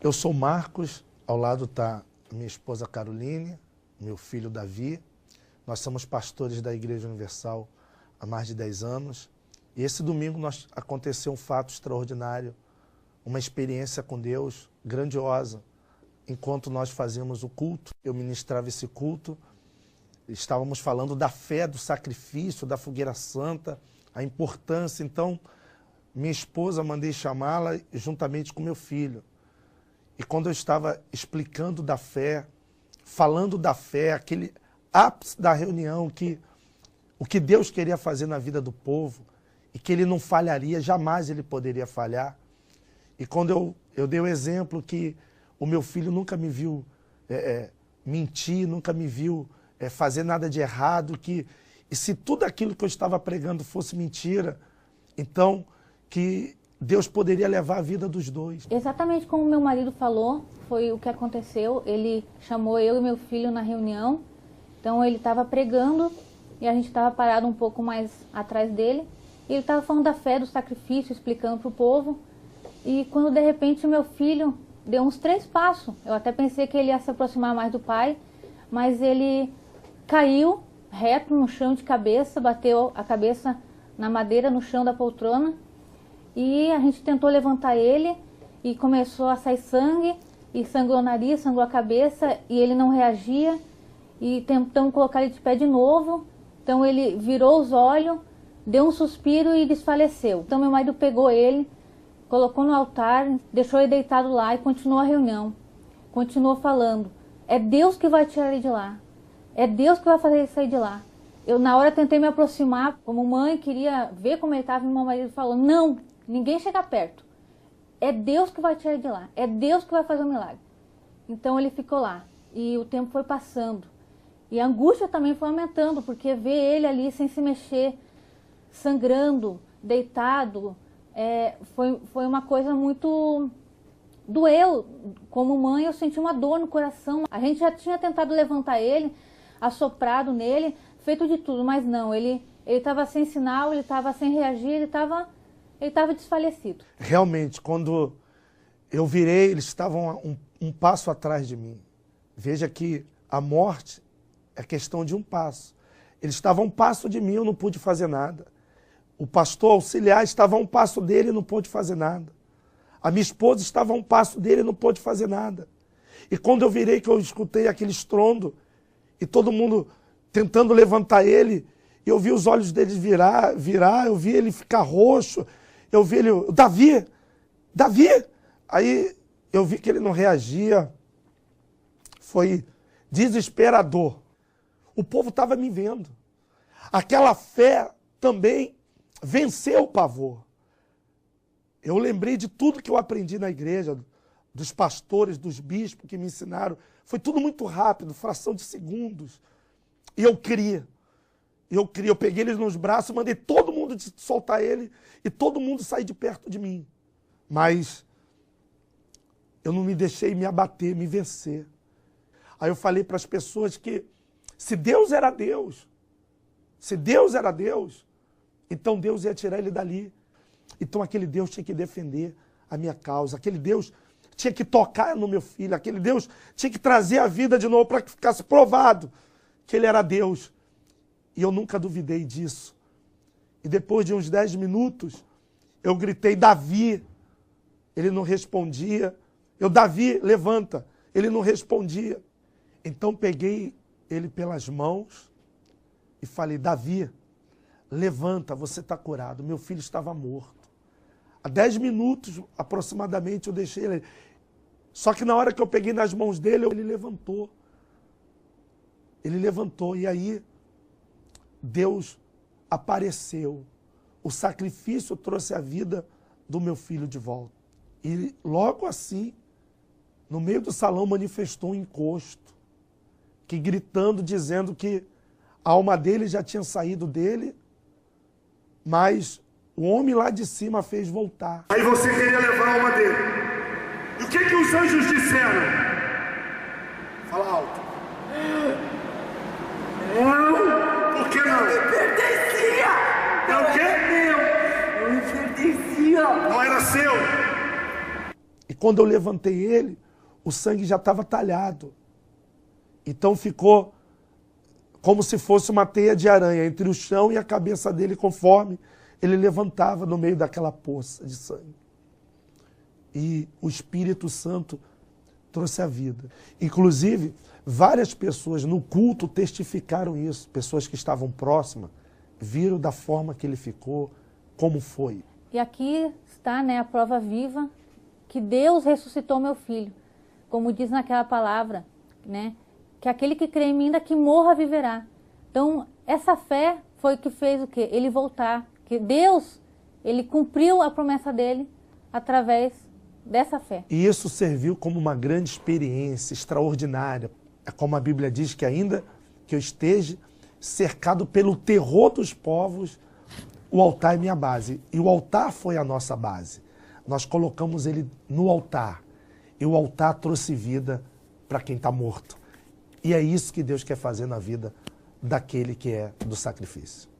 Eu sou Marcos, ao lado está minha esposa Caroline, meu filho Davi. Nós somos pastores da Igreja Universal há mais de 10 anos. E esse domingo aconteceu um fato extraordinário, uma experiência com Deus grandiosa. Enquanto nós fazíamos o culto, eu ministrava esse culto, estávamos falando da fé, do sacrifício, da fogueira santa, a importância. Então, minha esposa, mandei chamá-la juntamente com meu filho. E quando eu estava explicando da fé, falando da fé, aquele ápice da reunião, o que Deus queria fazer na vida do povo, e que ele não falharia, jamais ele poderia falhar. E quando eu dei o exemplo que o meu filho nunca me viu mentir, nunca me viu fazer nada de errado, e se tudo aquilo que eu estava pregando fosse mentira, então que Deus poderia levar a vida dos dois. Exatamente como meu marido falou, foi o que aconteceu. Ele chamou eu e meu filho na reunião, então ele estava pregando e a gente estava parado um pouco mais atrás dele. E ele estava falando da fé, do sacrifício, explicando para o povo. E quando de repente meu filho deu uns 3 passos, eu até pensei que ele ia se aproximar mais do pai, mas ele caiu reto no chão de cabeça, bateu a cabeça na madeira, no chão da poltrona. E a gente tentou levantar ele e começou a sair sangue, e sangrou o nariz, sangrou a cabeça, e ele não reagia. E tentamos colocar ele de pé de novo, então ele virou os olhos, deu um suspiro e desfaleceu. Então meu marido pegou ele, colocou no altar, deixou ele deitado lá e continuou a reunião. Continuou falando, é Deus que vai tirar ele de lá, é Deus que vai fazer ele sair de lá. Eu na hora tentei me aproximar, como mãe, queria ver como ele estava, e meu marido falou, não, ninguém chega perto, é Deus que vai tirar ele de lá, é Deus que vai fazer o milagre. Então ele ficou lá, e o tempo foi passando. E a angústia também foi aumentando, porque ver ele ali sem se mexer, sangrando, deitado, foi uma coisa muito... Doeu. Como mãe, eu senti uma dor no coração. A gente já tinha tentado levantar ele, assoprado nele, feito de tudo, mas não, ele estava sem sinal, ele estava sem reagir, ele estava desfalecido. Realmente, quando eu virei, eles estavam um passo atrás de mim. Veja que a morte é questão de um passo. Eles estavam a um passo de mim, eu não pude fazer nada. O pastor auxiliar estava a um passo dele e não pôde fazer nada. A minha esposa estava a um passo dele e não pôde fazer nada. E quando eu virei, que eu escutei aquele estrondo, e todo mundo tentando levantar ele, eu vi os olhos dele virar, eu vi ele ficar roxo, eu vi ele, Davi! Aí eu vi que ele não reagia, foi desesperador. O povo estava me vendo. Aquela fé também venceu o pavor. Eu lembrei de tudo que eu aprendi na igreja, dos pastores, dos bispos que me ensinaram. Foi tudo muito rápido, fração de segundos. E eu criei. Eu peguei eles nos braços, mandei todo mundo soltar ele e todo mundo sair de perto de mim. Mas eu não me deixei me abater, me vencer. Aí eu falei para as pessoas que se Deus era Deus, então Deus ia tirar ele dali. Então aquele Deus tinha que defender a minha causa, aquele Deus tinha que tocar no meu filho, aquele Deus tinha que trazer a vida de novo para que ficasse provado que ele era Deus. E eu nunca duvidei disso. E depois de uns 10 minutos, eu gritei, Davi. Ele não respondia. Davi, levanta. Ele não respondia. Então peguei ele pelas mãos e falei, Davi, levanta, você está curado. Meu filho estava morto. Há 10 minutos, aproximadamente, eu deixei ele. Só que na hora que eu peguei nas mãos dele, ele levantou. Ele levantou e aí Deus apareceu. O sacrifício trouxe a vida do meu filho de volta. E logo assim, no meio do salão, manifestou um encosto, que gritando, dizendo que a alma dele já tinha saído dele, mas o homem lá de cima fez voltar. Aí você queria levar a alma dele. E o que os anjos disseram? Fala alto. Não, por que não? Não me pertencia! É o quê? Meu! Não me pertencia! Não era seu. E quando eu levantei ele, o sangue já estava talhado. Então ficou como se fosse uma teia de aranha entre o chão e a cabeça dele, conforme ele levantava no meio daquela poça de sangue. E o Espírito Santo trouxe a vida. Inclusive, várias pessoas no culto testificaram isso. Pessoas que estavam próximas viram da forma que ele ficou, como foi. E aqui está, né, a prova viva que Deus ressuscitou meu filho. Como diz naquela palavra, né, que aquele que crê em mim, ainda que morra, viverá. Então, essa fé foi o que fez o quê? Ele voltar. Que Deus, ele cumpriu a promessa dele através dessa fé. E isso serviu como uma grande experiência extraordinária. É como a Bíblia diz, que ainda que eu esteja cercado pelo terror dos povos, o altar é minha base. E o altar foi a nossa base. Nós colocamos ele no altar. E o altar trouxe vida para quem está morto. E é isso que Deus quer fazer na vida daquele que é do sacrifício.